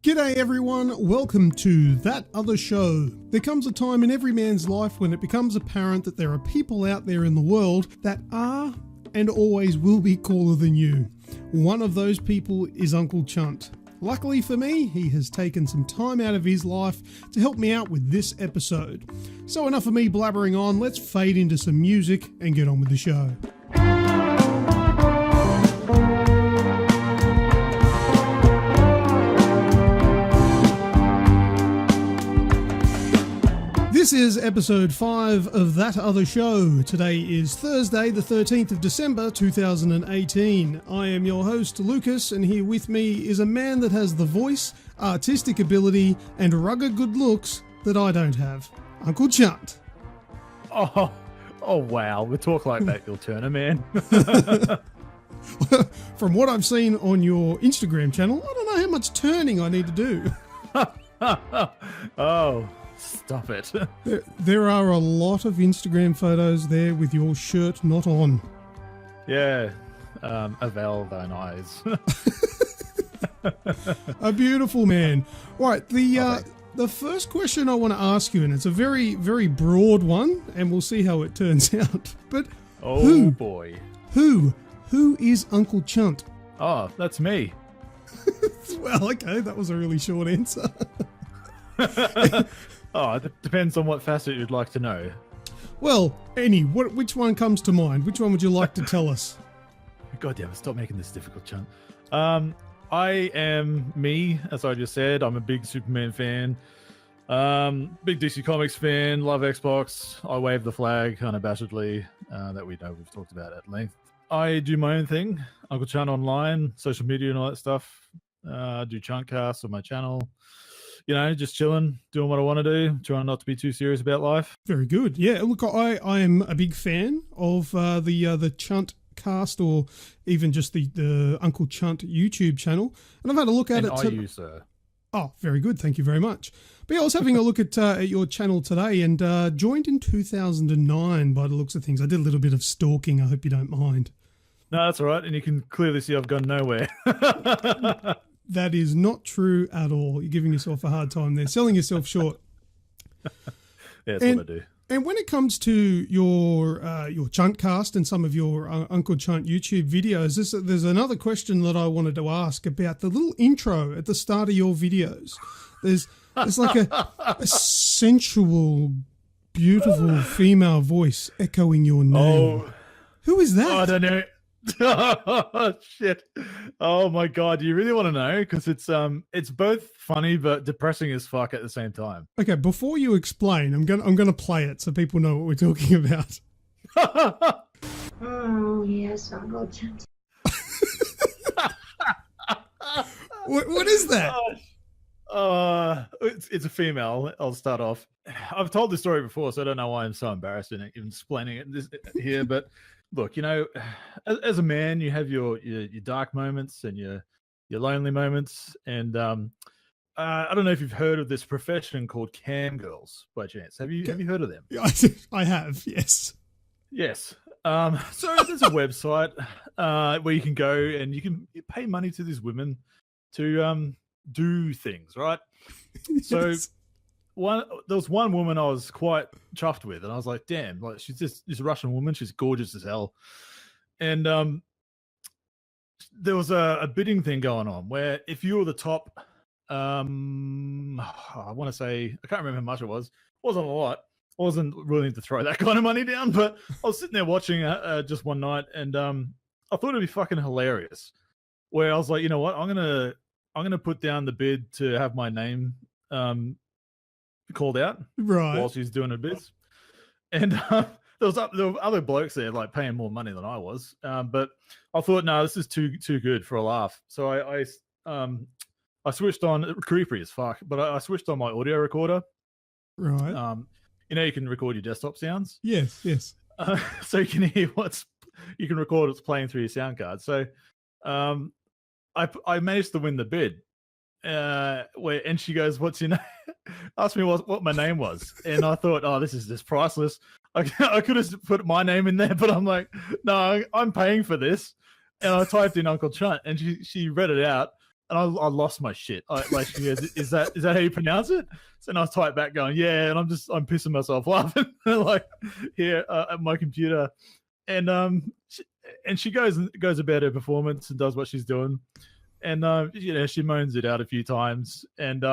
G'day everyone, welcome to That Other Show. There comes a time in every man's life when it becomes apparent that there are people out there in the world that are and always will be cooler than you. One of those people is Uncle Chunt. Luckily for me, he has taken some time out of his life to help me out with this episode. So enough of me blabbering on, let's fade into some music and get on with the show. This is episode 5 of That Other Show. Today is Thursday, the 13th of December, 2018. I am your host, Lucas, and here with me is a man that has the voice, artistic ability, and rugged good looks that I don't have. Uncle Chunt. Oh wow. We talk like that, you'll turn a man. From what I've seen on your Instagram channel, I don't know how much turning I need to do. Oh, stop it. There are a lot of Instagram photos there with your shirt not on. Yeah, avail thine eyes. A beautiful man. Right, the first question I want to ask you, and it's a very, very broad one, and we'll see how it turns out. But boy. Who is Uncle Chunt? Oh, that's me. Well, okay, that was a really short answer. Oh, it depends on what facet you'd like to know. Well, which one comes to mind? Which one would you like to tell us? God damn it, stop making this difficult, Chunt. I am me, as I just said. I'm a big Superman fan. Big DC Comics fan, love Xbox. I wave the flag unabashedly, that we know we've talked about at length. I do my own thing, Uncle Chunt online, social media and all that stuff. Do Chuntcasts on my channel. You know, just chilling, doing what I want to do, trying not to be too serious about life. Very good. Yeah, look, I am a big fan of the Chunt cast, or even just the Uncle Chunt YouTube channel, and I've had a look at it. Are you, sir? Oh, very good. Thank you very much. But yeah, I was having a look at your channel today, and joined in 2009 by the looks of things. I did a little bit of stalking. I hope you don't mind. No, that's all right, and you can clearly see I've gone nowhere. That is not true at all. You're giving yourself a hard time there, selling yourself short. Yeah, that's what I do. And when it comes to your Chuntcast and some of your Uncle Chunt YouTube videos, there's another question that I wanted to ask about the little intro at the start of your videos. There's like a sensual, beautiful female voice echoing your name. Oh, who is that? I don't know. Oh shit! Oh my god! Do you really want to know? Because it's both funny but depressing as fuck at the same time. Okay, before you explain, I'm gonna play it so people know what we're talking about. Oh yes, Uncle Chunt. What is that? It's a female. I'll start off. I've told this story before, so I don't know why I'm so embarrassed in even explaining it here, but. Look, you know, as a man, you have your dark moments and your lonely moments, and I don't know if you've heard of this profession called cam girls by chance. Have you heard of them? I have, yes. Yes. So there's a website where you can go and you pay money to these women to do things, right? Yes. So. There was one woman I was quite chuffed with, and I was like, damn, like she's just this Russian woman, she's gorgeous as hell. And there was a bidding thing going on where if you were the top, I want to say, I can't remember how much it was. It wasn't a lot. I wasn't willing to throw that kind of money down, but I was sitting there watching just one night, and I thought it'd be fucking hilarious. Where I was like, you know what, I'm gonna put down the bid to have my name called out right while she's doing her bits, and there were other blokes there like paying more money than I was, but I thought, no, this is too good for a laugh. So I switched on, creepy as fuck, but I switched on my audio recorder. Right. You know, you can record your desktop sounds. Yes. So you can hear you can record what's playing through your sound card. So I managed to win the bid. And she goes, what's your name? Asked me what my name was, and I thought, oh, this is just priceless. I could have put my name in there, but I'm like, no, I'm paying for this. And I typed in Uncle Chunt, and she read it out, I lost my shit. Like she goes, is that how you pronounce it? So I type back going, yeah, and I'm pissing myself laughing like here at my computer, and she goes about her performance and does what she's doing, and she moans it out a few times, and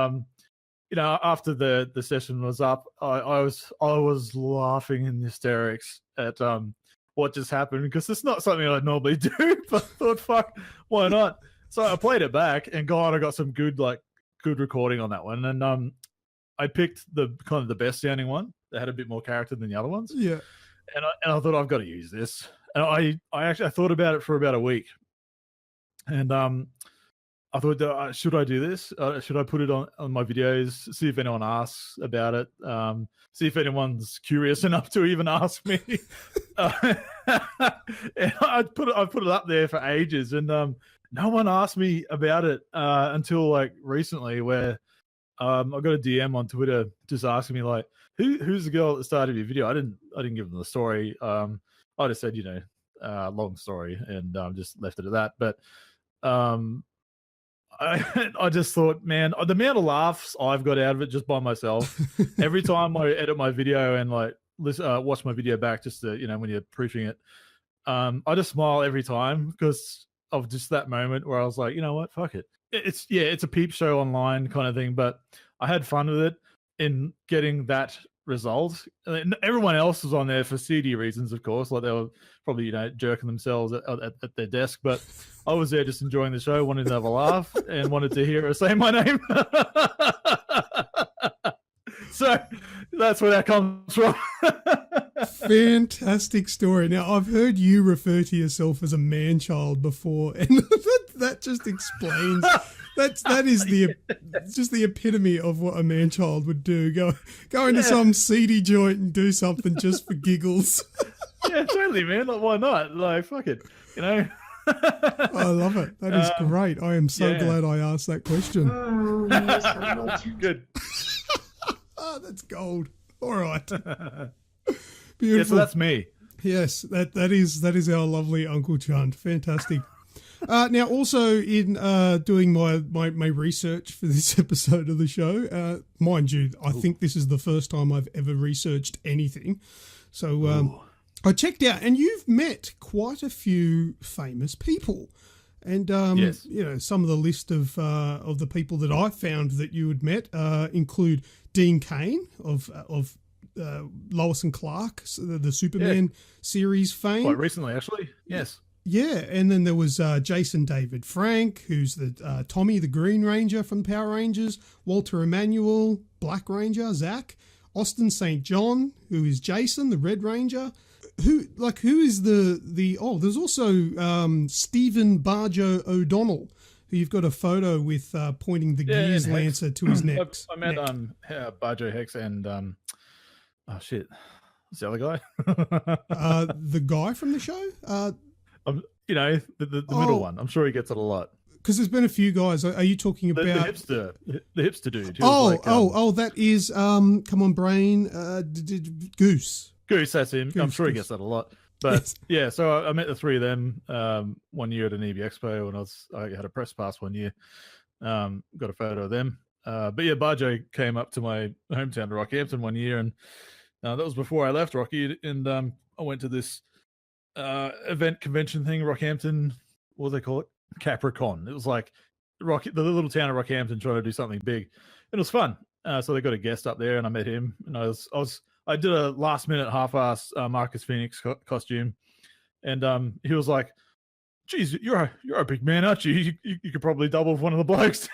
after the session was up, I was laughing in hysterics at what just happened, because it's not something I'd normally do, but I thought, fuck, why not? So I played it back, and I got some good recording on that one, and I picked the kind of the best sounding one that had a bit more character than the other ones. Yeah, and I thought, I've got to use this, and I thought about it for about a week, and I thought, should I do this? Should I put it on my videos? See if anyone asks about it. See if anyone's curious enough to even ask me. And I've put it up there for ages, and no one asked me about it until like recently, where I got a DM on Twitter just asking me like, who's the girl at the start of your video? I didn't give them the story. I just said, long story, and just left it at that. But I just thought, man, the amount of laughs I've got out of it just by myself. Every time I edit my video and like watch my video back, just to, when you're proofing it, I just smile every time because of just that moment where I was like, you know what, fuck it. It's a peep show online kind of thing, but I had fun with it in getting that result. And everyone else was on there for seedy reasons, of course, like they were probably jerking themselves at their desk, but I was there just enjoying the show, wanted to have a laugh and wanted to hear her say my name. So that's where that comes from. Fantastic story. Now, I've heard you refer to yourself as a man-child before, and that just explains. That is just the epitome of what a man-child would do. Go into some seedy joint and do something just for giggles. Yeah, totally, man. Like, why not? Like, fuck it, I love it. That is great. I am so glad I asked that question. Oh, yes, Uncle Chunt. Good. Oh, that's gold. All right. Beautiful. Yeah, so that's me. Yes, that is our lovely Uncle Chunt. Fantastic. Now, also in doing my research for this episode of the show, mind you, I think this is the first time I've ever researched anything. So I checked out, and you've met quite a few famous people. And, yes. Some of the list of the people that I found that you had met include Dean Cain of Lois and Clark, the Superman series fame. Quite recently, actually. Yes. Yeah, and then there was Jason David Frank, who's the Tommy the Green Ranger from Power Rangers, Walter Emanuel, Black Ranger, Zach, Austin St. John, who is Jason, the Red Ranger. Who is there's also Stephen Barjo O'Donnell, who you've got a photo with pointing the Gears Lancer to his neck. I met Barjo Hex and what's the other guy? The guy from the show? The middle one. I'm sure he gets it a lot. Because there's been a few guys. Are you talking about the hipster dude? That is come on, brain, Goose. Goose, that's him. I'm sure he Goose. gets that a lot. But yeah, so I met the three of them 1 year at an EB Expo, and I had a press pass 1 year. Got a photo of them. But yeah, Barjo came up to my hometown of Rockhampton 1 year, and that was before I left Rocky, and I went to this event convention thing, Rockhampton. What do they call it? Capricorn. It was like the little town of Rockhampton trying to do something big. It was fun. So they got a guest up there, and I met him, and I did a last minute half-ass Marcus Phoenix costume, and he was like, "Geez, you're a big man, aren't you? You could probably double with one of the blokes."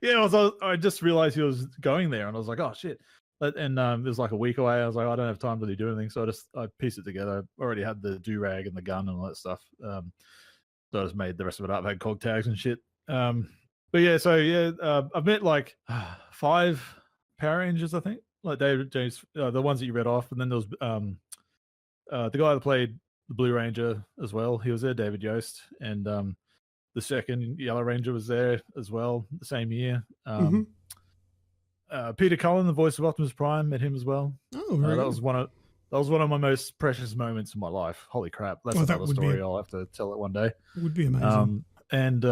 Yeah, I just realized he was going there, and I was like, "Oh shit!" And it was like a week away. I was like, I don't have time to really do anything, so I pieced it together. I already had the do-rag and the gun and all that stuff, so I just made the rest of it up. I had cog tags and shit. But yeah, I've met like 5 Power Rangers, I think. Like David James, the ones that you read off, and then there was the guy that played the Blue Ranger as well. He was there, David Yost, and the second Yellow Ranger was there as well the same year. Peter Cullen, the voice of Optimus Prime, met him as well. Oh, really? That was one of my most precious moments in my life. Holy crap, that's another story. I'll have to tell it one day. It would be amazing. and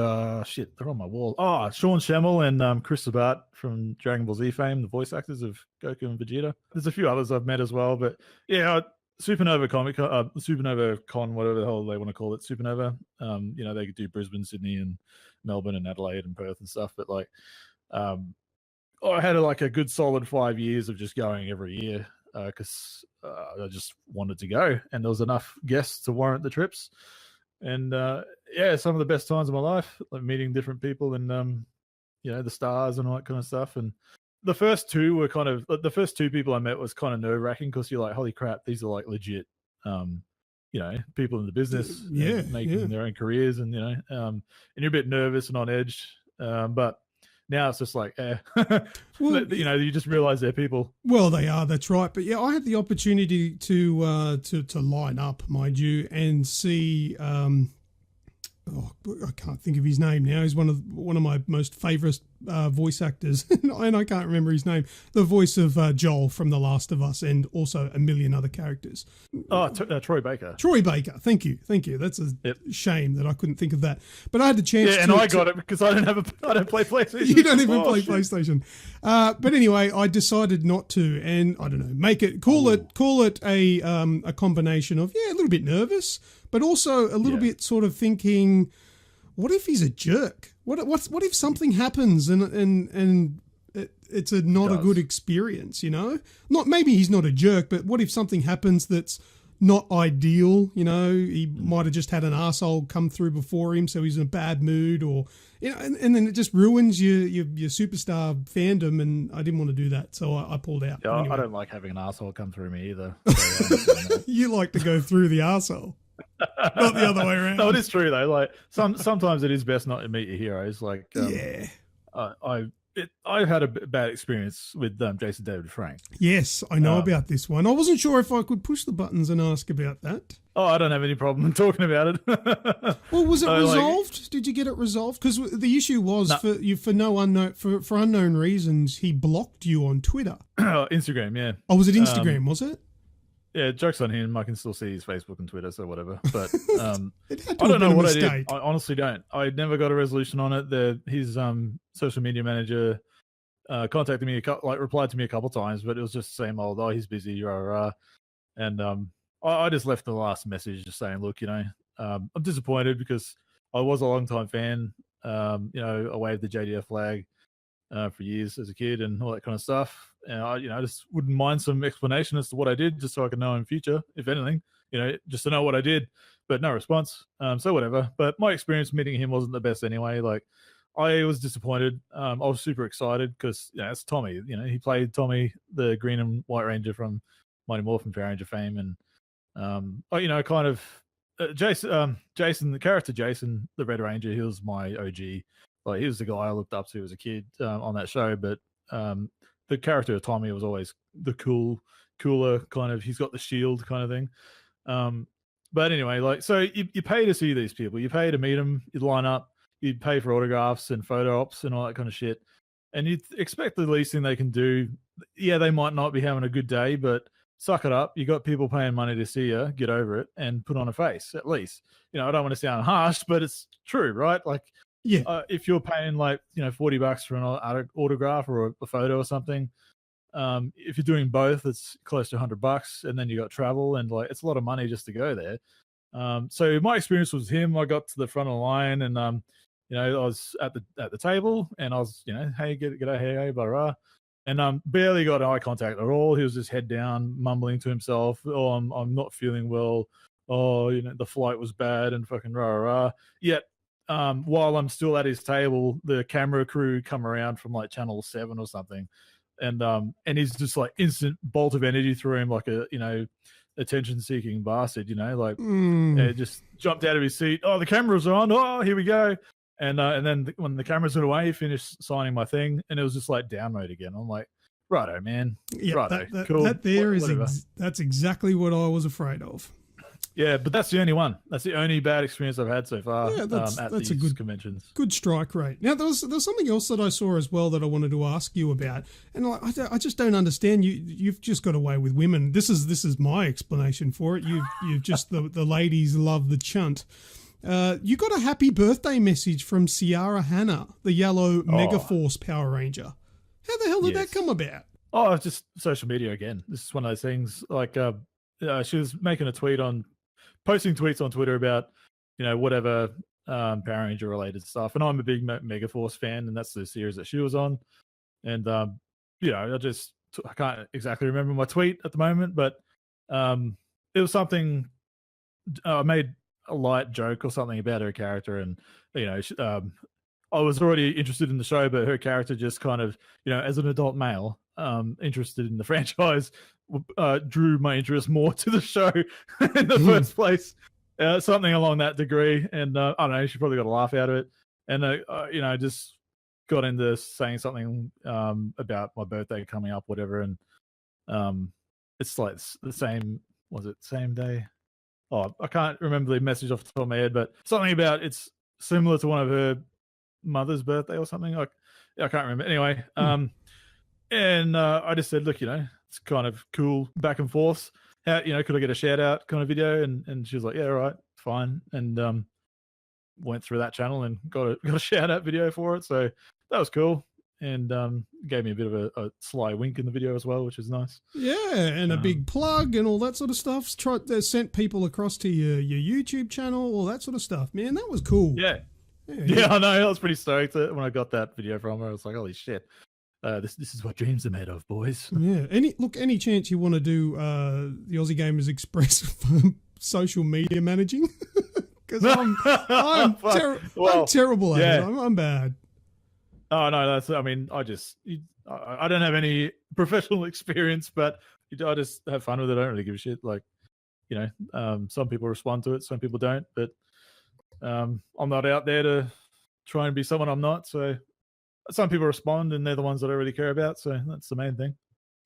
shit, they're on my wall. Oh, Sean Schemmel and Chris Sabat from Dragon Ball Z fame, the voice actors of Goku and Vegeta. There's a few others I've met as well, but yeah, Supernova Supernova Con, whatever the hell they want to call it, Supernova. They could do Brisbane, Sydney, and Melbourne, and Adelaide, and Perth and stuff. But I had a good solid 5 years of just going every year because I just wanted to go, and there was enough guests to warrant the trips. And some of the best times of my life, like meeting different people and the stars and all that kind of stuff. And the first two were the first two people I met was kind of nerve wracking because you're like, holy crap, these are like legit, people in the business, making their own careers, and and you're a bit nervous and on edge. But now it's just like, well, you just realize they're people. Well, they are. That's right. But yeah, I had the opportunity to line up, mind you, and see. I can't think of his name now. He's one of my most favourite voice actors, and I can't remember his name. The voice of Joel from The Last of Us, and also a million other characters. Oh, Troy Baker. Troy Baker. Thank you. That's a shame that I couldn't think of that. But I had the chance. Yeah, and I got it because I don't play PlayStation. You don't even play PlayStation. But anyway, I decided not to, and I don't know, call it a combination of a little bit nervous, but also a little bit sort of thinking, what if he's a jerk? What if something happens and it's not a good experience, Not maybe he's not a jerk, but what if something happens that's not ideal, he might have just had an arsehole come through before him, so he's in a bad mood, or and then it just ruins your superstar fandom, and I didn't want to do that, so I pulled out. Yeah, anyway. I don't like having an arsehole come through me either. So you like to go through the arsehole. Not the other way around. No, it is true though. Like sometimes it is best not to meet your heroes. Like I've had a bad experience with Jason David Frank. Yes, I know about this one. I wasn't sure if I could push the buttons and ask about that. Oh, I don't have any problem talking about it. Well, was it resolved? Did you get it resolved? Because the issue was for unknown reasons, he blocked you on Twitter. Instagram, yeah. Oh, was it Instagram? Was it? Yeah, joke's on him. I can still see his Facebook and Twitter, so whatever. But I don't know what I did. I honestly don't. I never got a resolution on it. His social media manager contacted me, replied to me a couple times, but it was just the same old, oh, he's busy, and I just left the last message just saying, look, I'm disappointed because I was a long-time fan. I waved the JDF flag for years as a kid and all that kind of stuff. And I just wouldn't mind some explanation as to what I did, just so I could know in future, if anything, just to know what I did. But no response. So whatever. But my experience meeting him wasn't the best anyway. Like, I was disappointed. I was super excited because it's Tommy. He played Tommy, the Green and White Ranger from Mighty Morphin Power Ranger fame, and Jason, the character Jason, the Red Ranger, he was my OG. Like, he was the guy I looked up to as a kid on that show. But the character of Tommy was always the cooler kind of, he's got the shield kind of thing. But anyway, so you pay to see these people, you pay to meet them, you line up, you pay for autographs and photo ops and all that kind of shit. And you expect the least thing they can do. Yeah, they might not be having a good day, but suck it up. You got people paying money to see you, get over it and put on a face at least. I don't want to sound harsh, but it's true, right? Like, yeah, if you're paying $40 for an autograph or a photo or something, if you're doing both, it's close to $100, and then you got travel and it's a lot of money just to go there. So my experience was him. I got to the front of the line, and I was at the table, and I was hey, g'day, hey, blah, blah, and barely got eye contact at all. He was just head down, mumbling to himself, "Oh, I'm not feeling well. Oh, the flight was bad," and fucking rah rah. Yet, while I'm still at his table, the camera crew come around from Channel 7 or something, and he's just instant bolt of energy through him, like a attention-seeking bastard, just jumped out of his seat. Oh, the camera's on. Oh, here we go. And then when the cameras went away, he finished signing my thing, and it was just down mode again. I'm like, righto, man. Yeah, righto, cool. That's exactly what I was afraid of. Yeah, but that's the only one. That's the only bad experience I've had so far. Yeah, that's these a good conventions. Good strike rate. Now, there was something else that I saw as well that I wanted to ask you about, and I just don't understand. You've just got away with women. This is my explanation for it. You've just the ladies love the chunt. You got a happy birthday message from Ciara Hanna, the yellow Megaforce Power Ranger. How the hell did that come about? Oh, it's just social media again. This is one of those things. Like, she was making posting tweets on Twitter about, whatever Power Ranger related stuff. And I'm a big Megaforce fan, and that's the series that she was on. And I can't exactly remember my tweet at the moment, but it was something. I made a light joke or something about her character, and I was already interested in the show, but her character just kind of, as an adult male, interested in the franchise, drew my interest more to the show in the first place. Something along that degree, and I don't know, she probably got a laugh out of it, and I just got into saying something about my birthday coming up, whatever, and it's like the same. Was it same day? Oh, I can't remember the message off the top of my head, but something about it's similar to one of her mother's birthday or something. I can't remember. Anyway, and I just said, look, it's kind of cool back and forth. How, could I get a shout out kind of video? And she was like, yeah, all right, fine. And went through that channel and got a shout out video for it. So that was cool. And gave me a bit of a sly wink in the video as well, which is nice. Yeah, and a big plug and all that sort of stuff. Sent people across to your YouTube channel, all that sort of stuff. Man, that was cool. Yeah, I know. I was pretty stoked when I got that video from her. I was like, holy shit. This is what dreams are made of, boys. Yeah. Any chance you want to do the Aussie Gamers Express for social media managing? Because I'm terrible at it. I'm bad. Oh no, I don't have any professional experience, but I just have fun with it. I don't really give a shit. Like, some people respond to it, some people don't. But I'm not out there to try and be someone I'm not. So some people respond, and they're the ones that I really care about. So that's the main thing.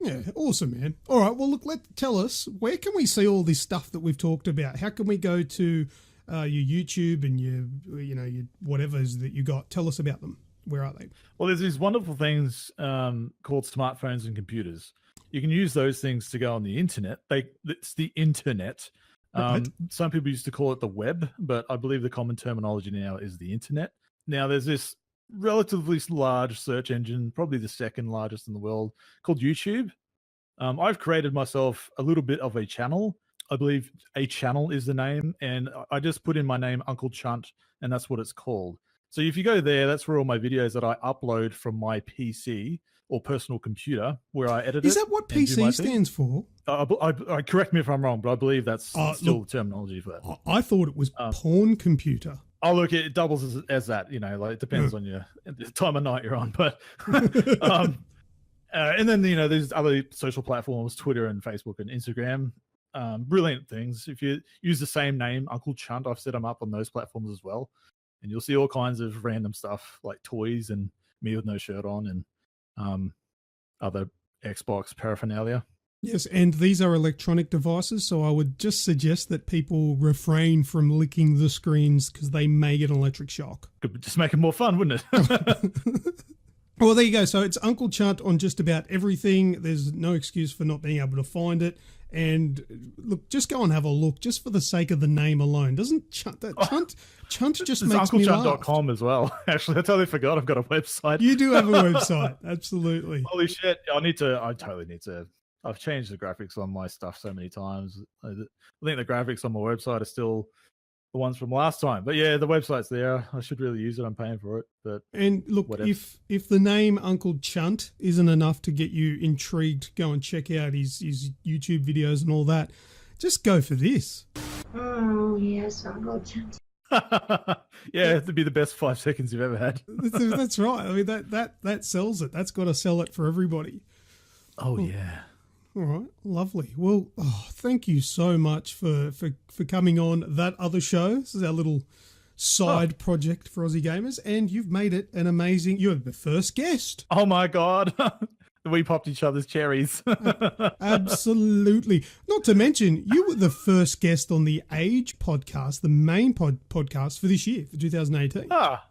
Yeah, awesome, man. All right, well, look, tell us, where can we see all this stuff that we've talked about? How can we go to your YouTube and your whatever's that you got? Tell us about them. Where are they? Well, there's these wonderful things called smartphones and computers. You can use those things to go on the internet. It's the internet. Right. Some people used to call it the web, but I believe the common terminology now is the internet. Now, there's this relatively large search engine, probably the second largest in the world, called YouTube. I've created myself a little bit of a channel. I believe a channel is the name, and I just put in my name, Uncle Chunt, and that's what it's called. So if you go there, that's where all my videos that I upload from my PC or personal computer, where I edit it. Is that what PC stands for? I correct me if I'm wrong, but I believe that's still the terminology for that. I thought it was porn computer. Oh, look, it doubles as that. It depends on the time of night you're on. But and then there's other social platforms, Twitter and Facebook and Instagram. Brilliant things. If you use the same name, Uncle Chunt, I've set them up on those platforms as well. And you'll see all kinds of random stuff like toys and me with no shirt on and other Xbox paraphernalia. Yes, and these are electronic devices, so I would just suggest that people refrain from licking the screens because they may get an electric shock. Could just make it more fun, wouldn't it? Well, there you go. So it's Uncle Chunt on just about everything. There's no excuse for not being able to find it. And look, just go and have a look, just for the sake of the name alone. Doesn't Chunt just makes me laugh. UncleChunt.com as well. Actually, I totally forgot I've got a website. You do have a website, absolutely. Holy shit! I totally need to. I've changed the graphics on my stuff so many times. I think the graphics on my website are still the ones from last time. But yeah, the website's there. I should really use it. I'm paying for it. And look, whatever. if the name Uncle Chunt isn't enough to get you intrigued to go and check out his YouTube videos and all that, just go for this. Oh, yes, Uncle Chunt. Yeah, it'd be the best 5 seconds you've ever had. That's right. I mean, that sells it. That's got to sell it for everybody. Oh, yeah. All right, lovely. Well, thank you so much for coming on That Other Show. This is our little side project for Aussie Gamers, and you've made it an amazing... You're the first guest. Oh, my God. We popped each other's cherries. Absolutely. Not to mention, you were the first guest on the Age podcast, the main podcast for this year, for 2018. Ah,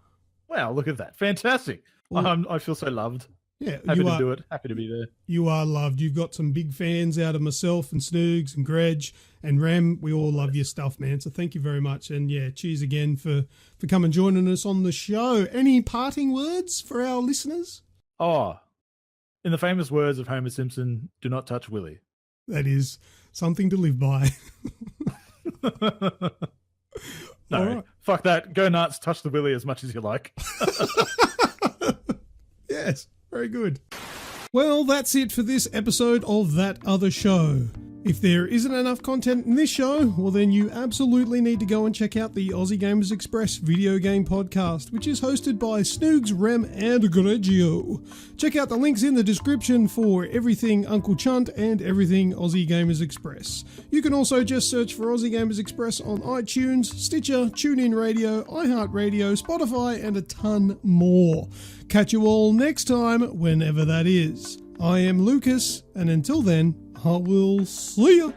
wow, look at that. Fantastic. Well, I feel so loved. Yeah, Happy to do it. Happy to be there. You are loved. You've got some big fans out of myself and Snoogs and Greg and Ram. We all love your stuff, man. So thank you very much. And yeah, cheers again for coming and joining us on the show. Any parting words for our listeners? Oh, in the famous words of Homer Simpson, do not touch Willie. That is something to live by. No, right. Fuck that. Go nuts. Touch the Willie as much as you like. Yes, very good. Well, that's it for this episode of That Other Show. If there isn't enough content in this show, well then you absolutely need to go and check out the Aussie Gamers Express video game podcast, which is hosted by Snoogs, Rem and Greggio. Check out the links in the description for everything Uncle Chunt and everything Aussie Gamers Express. You can also just search for Aussie Gamers Express on iTunes, Stitcher, TuneIn Radio, iHeartRadio, Spotify and a ton more. Catch you all next time, whenever that is. I am Lucas, and until then, I will see ya.